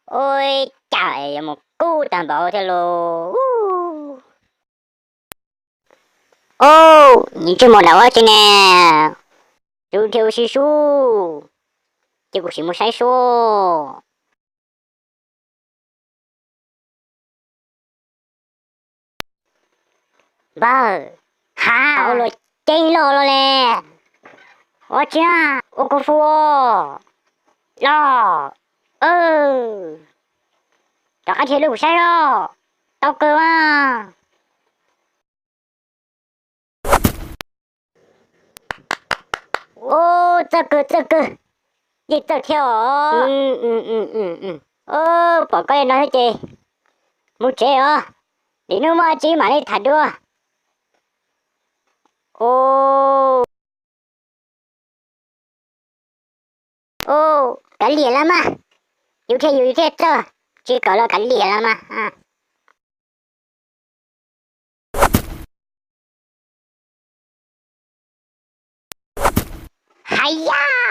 ôi trời một cú toàn bộ theo luôn. Ô你这么老啊真的猪头是树这个什么闪烁ba ha ô lô cháy lô lô lè ô cha ô cô phu lo cho cái thiệt lúc sai rồi tao cơ mà ô这个你这条bỏ cái nói chị một chế à đi nữa mà chị mà đi thật đua ô cả liền lắm à有天这chỉ搞了cả liền lắm à哎呀！